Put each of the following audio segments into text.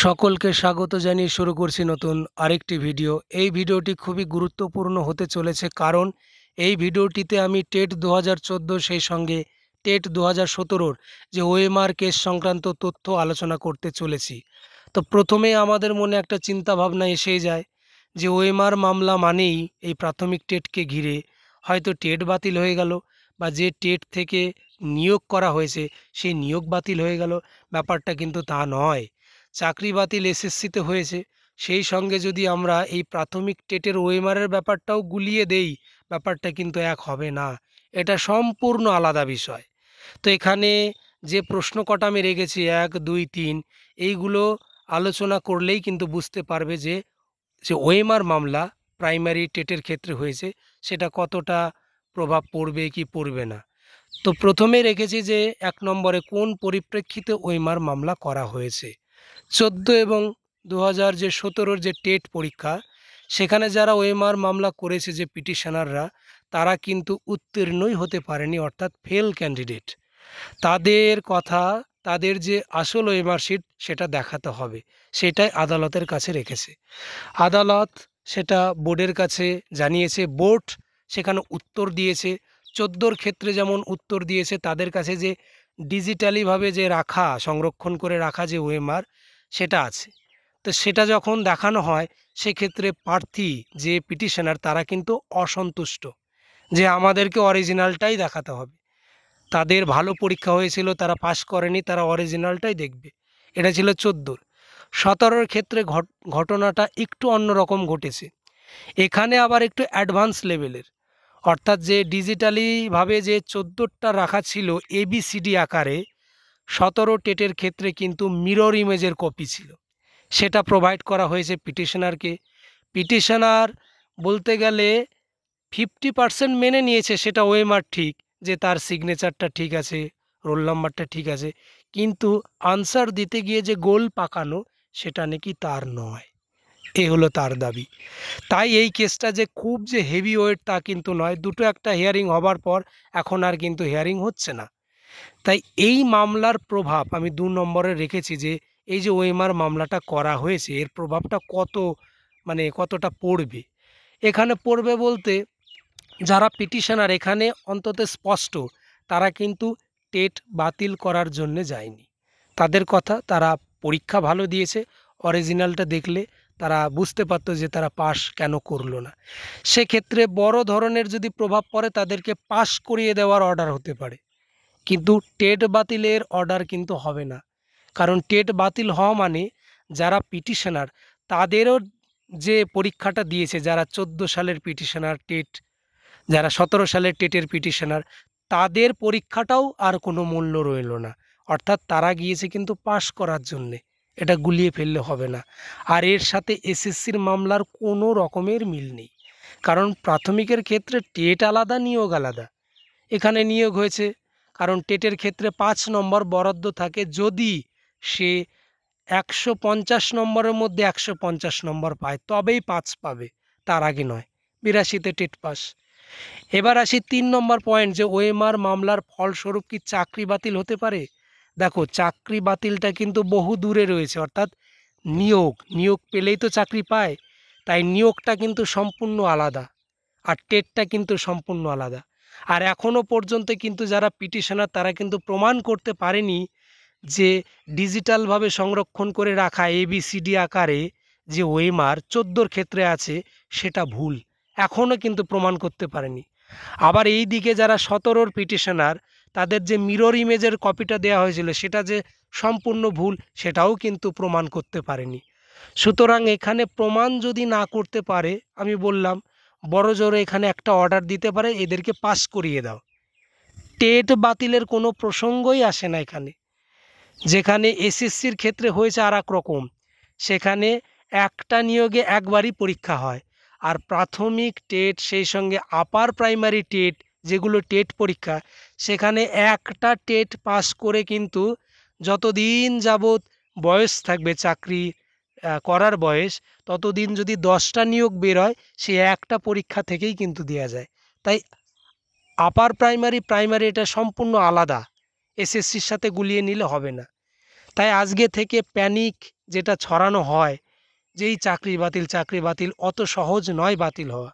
সকলকে স্বাগত জানিয়ে শুরু করছি নতুন আরেকটি ভিডিও। এই ভিডিওটি খুবই গুরুত্বপূর্ণ হতে চলেছে, কারণ এই ভিডিওটিতে আমি টেট 2014 সেই সঙ্গে টেট 2017 যে ওএমআর কেস সংক্রান্ত তথ্য আলোচনা করতে চলেছি। তো প্রথমে আমাদের মনে একটা চিন্তা ভাবনা এসেই যায় যে ওএমআর মামলা মানেই এই প্রাথমিক টেটকে ঘিরে হয়তো টেট বাতিল হয়ে গেল, বা যে টেট থেকে নিয়োগ করা হয়েছে সেই নিয়োগ বাতিল হয়ে গেল। ব্যাপারটা কিন্তু তা নয়। চাকরি বাতিল এসএসসিতে হয়েছে, সেই সঙ্গে যদি আমরা এই প্রাথমিক টেটের ওএমআরের ব্যাপারটাও গুলিয়ে দেই, ব্যাপারটা কিন্তু এক হবে না। এটা সম্পূর্ণ আলাদা বিষয়। তো এখানে যে প্রশ্ন কটা আমি রেখেছি 1, 2, 3, এইগুলো আলোচনা করলেই কিন্তু বুঝতে পারবে যে যে ওএমআর মামলা প্রাইমারি টেটের ক্ষেত্রে হয়েছে সেটা কতটা প্রভাব পড়বে কি পড়বে না। তো প্রথমে রেখেছি যে 1 নম্বরে কোন পরিপ্রেক্ষিতে ওএমআর মামলা করা হয়েছে। 14 এবং 2017 যে টেট পরীক্ষা, সেখানে যারা ওএমআর মামলা করেছে যে পিটিশনাররা, তারা কিন্তু উত্তীর্ণই হতে পারেনি, অর্থাৎ ফেল ক্যান্ডিডেট। তাদের কথা, তাদের যে আসল ওএমআর শিট সেটা দেখাতে হবে, সেটাই আদালতের কাছে রেখেছে। আদালত সেটা বোর্ডের কাছে জানিয়েছে, বোর্ড সেখানে উত্তর দিয়েছে। 14 ক্ষেত্রে যেমন উত্তর দিয়েছে, তাদের কাছে যে ডিজিটালিভাবে যে রাখা, সংরক্ষণ করে রাখা যে ওএমআর সেটা আছে। তো সেটা যখন দেখানো হয়, সেক্ষেত্রে প্রার্থী যে পিটিশনার তারা কিন্তু অসন্তুষ্ট যে আমাদেরকে অরিজিনালটাই দেখাতে হবে। তাদের ভালো পরীক্ষা হয়েছিল, তারা পাস করেনি, তারা অরিজিনালটাই দেখবে। এটা ছিল 14। 17 ক্ষেত্রে ঘটনাটা একটু অন্যরকম ঘটেছে। এখানে আবার একটু অ্যাডভান্স লেভেলের, অর্থাৎ যে ডিজিটালিভাবে যে 14টা রাখা ছিল এবিসিডি আকারে, 17 টেটের ক্ষেত্রে কিন্তু মিরর ইমেজের কপি ছিল, সেটা প্রোভাইড করা হয়েছে পিটিশনারকে। পিটিশনার বলতে গেলে 50% মেনে নিয়েছে, সেটা ওএমআর ঠিক, যে তার সিগনেচারটা ঠিক আছে, রোল নাম্বারটা ঠিক আছে, কিন্তু আনসার দিতে গিয়ে যে গোল পাকানো সেটা নাকি তার নয়, এ হলো তার দাবি। তাই এই কেসটা যে খুব যে হেভি ওয়েট তা কিন্তু নয়। দুটো একটা হিয়ারিং হবার পর এখন আর কিন্তু হিয়ারিং হচ্ছে না। তাই এই মামলার প্রভাব আমি 2 নম্বরে রেখেছি, যে এই যে ওএমআর মামলাটা করা হয়েছে এর প্রভাবটা কতটা পড়বে। এখানে পড়বে বলতে, যারা পিটিশনার এখানে অন্তত স্পষ্ট, তারা কিন্তু টেট বাতিল করার জন্য যায়নি। তাদের কথা, তারা পরীক্ষা ভালো দিয়েছে, অরিজিনালটা দেখলে তারা বুঝতে পারতো যে তারা পাস কেন করলো না। সেক্ষেত্রে বড় ধরনের যদি প্রভাব পড়ে, তাদেরকে পাস করিয়ে দেওয়ার অর্ডার হতে পারে, কিন্তু টেট বাতিলের অর্ডার কিন্তু হবে না। কারণ টেট বাতিল হওয়া মানে যারা পিটিশনার তাদেরও যে পরীক্ষাটা দিয়েছে, যারা 14 সালের পিটিশনার টেট, যারা 17 সালের টেটের পিটিশনার, তাদের পরীক্ষাটাও আর কোনো মূল্য রইল না। অর্থাৎ তারা গিয়েছে কিন্তু পাস করার জন্যে, এটা গুলিয়ে ফেললে হবে না। আর এর সাথে এসএসসির মামলার কোনো রকমের মিল নেই, কারণ প্রাথমিকের ক্ষেত্রে টেট আলাদা, নিয়োগ আলাদা। এখানে নিয়োগ হয়েছে, কারণ টেটের ক্ষেত্রে 5 নম্বর বরাদ্দ থাকে যদি সে 150 নম্বরের মধ্যে 150 নম্বর পায়, তবেই 5 পাবে, তার আগে নয়। 82তে টেট পাস। এবার আসি 3 নম্বর পয়েন্ট, যে ওএমআর মামলার ফলস্বরূপ কি চাকরি বাতিল হতে পারে। দেখো, চাকরি বাতিলটা কিন্তু বহু দূরে রয়েছে, অর্থাৎ নিয়োগ পেলেই তো চাকরি পায়, তাই নিয়োগটা কিন্তু সম্পূর্ণ আলাদা, আর টেটটা কিন্তু সম্পূর্ণ আলাদা। আর এখনও পর্যন্ত কিন্তু যারা পিটিশনার তারা কিন্তু প্রমাণ করতে পারেনি যে ডিজিটালভাবে সংরক্ষণ করে রাখা এবিসিডি আকারে যে ওএমআর 14 ক্ষেত্রে আছে সেটা ভুল, এখনও কিন্তু প্রমাণ করতে পারেনি। আবার এই দিকে যারা 17 পিটিশনার, তাদের যে মিরর ইমেজের কপিটা দেওয়া হয়েছিল সেটা যে সম্পূর্ণ ভুল, সেটাও কিন্তু প্রমাণ করতে পারেনি। সুতরাং এখানে প্রমাণ যদি না করতে পারে, আমি বললাম বড় জোরে এখানে একটা অর্ডার দিতে পারে, এদেরকে পাস করিয়ে দাও। টেট বাতিলের কোনো প্রসঙ্গই আসে না এখানে। যেখানে এসএসসির ক্ষেত্রে হয়েছে আর এক রকম, সেখানে একটা নিয়োগে একবারই পরীক্ষা হয়, আর প্রাথমিক টেট সেই সঙ্গে আপার প্রাইমারি টেট যেগুলো টেট পরীক্ষা, সেখানে একটা টেট পাস করে কিন্তু যতদিন যাবৎ বয়স থাকবে, চাকরি করার বয়স, ততদিন যদি 10টা নিয়োগ বের হয়, সে একটা পরীক্ষা থেকেই কিন্তু দেওয়া যায়। তাই আপার প্রাইমারি এটা সম্পূর্ণ আলাদা, এসএসসির সাথে গুলিয়ে নিলে হবে না। তাই আজকে থেকে প্যানিক যেটা ছড়ানো হয় যে এই চাকরি বাতিল অত সহজ নয় বাতিল হওয়া।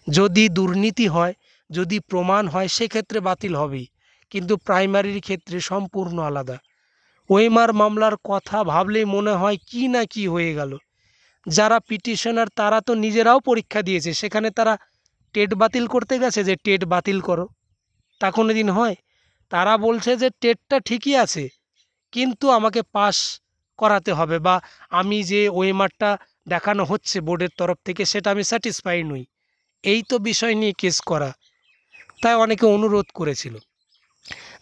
যদি দুর্নীতি হয়, যদি প্রমাণ হয় সেক্ষেত্রে বাতিল হবেই, কিন্তু প্রাইমারির ক্ষেত্রে সম্পূর্ণ আলাদা। ওএমআর মামলার কথা ভাবলেই মনে হয় কি না কি হয়ে গেল। যারা পিটিশনার তারা তো নিজেরাও পরীক্ষা দিয়েছে, সেখানে তারা টেট বাতিল করতে গেছে যে টেট বাতিল করো, তা কোনো দিন হয়? তারা বলছে যে টেটটা ঠিকই আছে কিন্তু আমাকে পাস করাতে হবে, বা আমি যে ওএমআরটা দেখানো হচ্ছে বোর্ডের তরফ থেকে সেটা আমি স্যাটিসফাই নই। এই তো বিষয় নিয়ে কেস করা। তাই অনেকে অনুরোধ করেছিল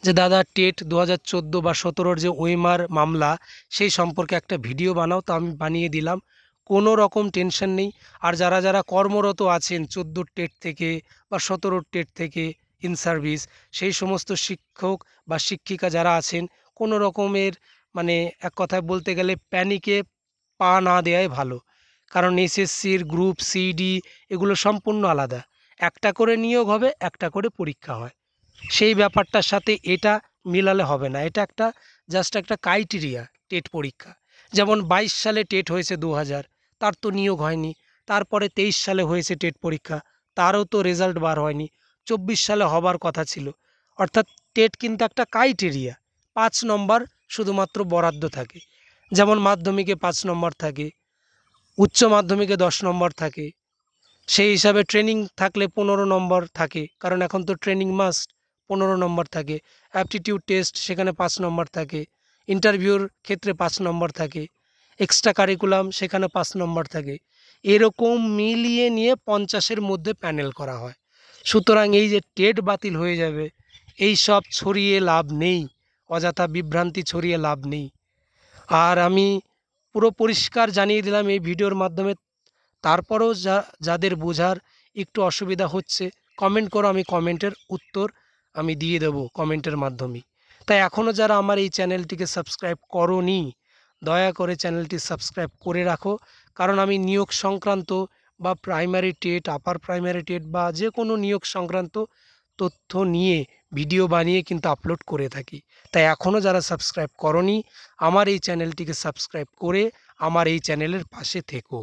যে দাদা টেট 2014 বা 17 যে ওএমআর মামলা সেই সম্পর্কে একটা ভিডিও বানাও, তো আমি বানিয়ে দিলাম। কোনো রকম টেনশন নেই। আর যারা যারা কর্মরত আছেন 14 টেট থেকে বা 17 টেট থেকে ইন সার্ভিস, সেই সমস্ত শিক্ষক বা শিক্ষিকা যারা আছেন, কোনো রকমের মানে এক কথায় বলতে গেলে প্যানিকে পা না দেওয়াই ভালো। কারণ এসএসসির গ্রুপ সিডি এগুলো সম্পূর্ণ আলাদা। একটা করে নিয়োগ হবে, একটা করে পরীক্ষা হয়। সেই ব্যাপারটার সাথে এটা মিলালে হবে না। এটা একটা জাস্ট একটা ক্রাইটেরিয়া টেট পরীক্ষা। যেমন 22 সালে টেট হয়েছে 2000, তার তো নিয়োগ হয়নি। তারপরে 23 সালে হয়েছে টেট পরীক্ষা, তারও তো রেজাল্ট বার হয়নি। 24 সালে হবার কথা ছিল। অর্থাৎ টেট কিন্তু একটা ক্রাইটেরিয়া। 5 নম্বর শুধুমাত্র বরাদ্দ থাকে। যেমন মাধ্যমিকে 5 নম্বর থাকে, উচ্চ মাধ্যমিকে 10 নম্বর থাকে। সেই হিসাবে ট্রেনিং থাকলে 15 নম্বর থাকে, কারণ এখন তো ট্রেনিং মাস্ট। 15 নম্বর থাকে। অ্যাপটিটিউড টেস্ট সেখানে 5 নম্বর থাকে। ইন্টারভিউর ক্ষেত্রে 5 নম্বর থাকে। এক্সট্রা কারিকুলাম সেখানে 5 নম্বর থাকে। এরকম মিলিয়ে নিয়ে 50-এর মধ্যে প্যানেল করা হয়। সুতরাং এই যে টেট বাতিল হয়ে যাবে, এই সব ছড়িয়ে লাভ নেই, অযথা বিভ্রান্তি ছড়িয়ে লাভ নেই। আর আমি পুরো পরিষ্কার জানিয়ে দিলাম এই ভিডিওর মাধ্যমে। তারপরেও যাদের বোঝার একটু অসুবিধা হচ্ছে কমেন্ট করো, আমি কমেন্টের উত্তর আমি দিয়ে দেবো কমেন্টের মাধ্যমেই। তাই এখনও যারা আমার এই চ্যানেলটিকে সাবস্ক্রাইব করোনি, দয়া করে চ্যানেলটি সাবস্ক্রাইব করে রাখো। কারণ আমি নিয়োগ সংক্রান্ত বা primary TET, upper primary TET বা যে কোনো নিয়োগ সংক্রান্ত তথ্য নিয়ে ভিডিও বানিয়ে কিন্তু আপলোড করে থাকি। তাই এখনও যারা সাবস্ক্রাইব করোনি আমার এই চ্যানেলটিকে সাবস্ক্রাইব করে আমার এই চ্যানেলের পাশে থেকো।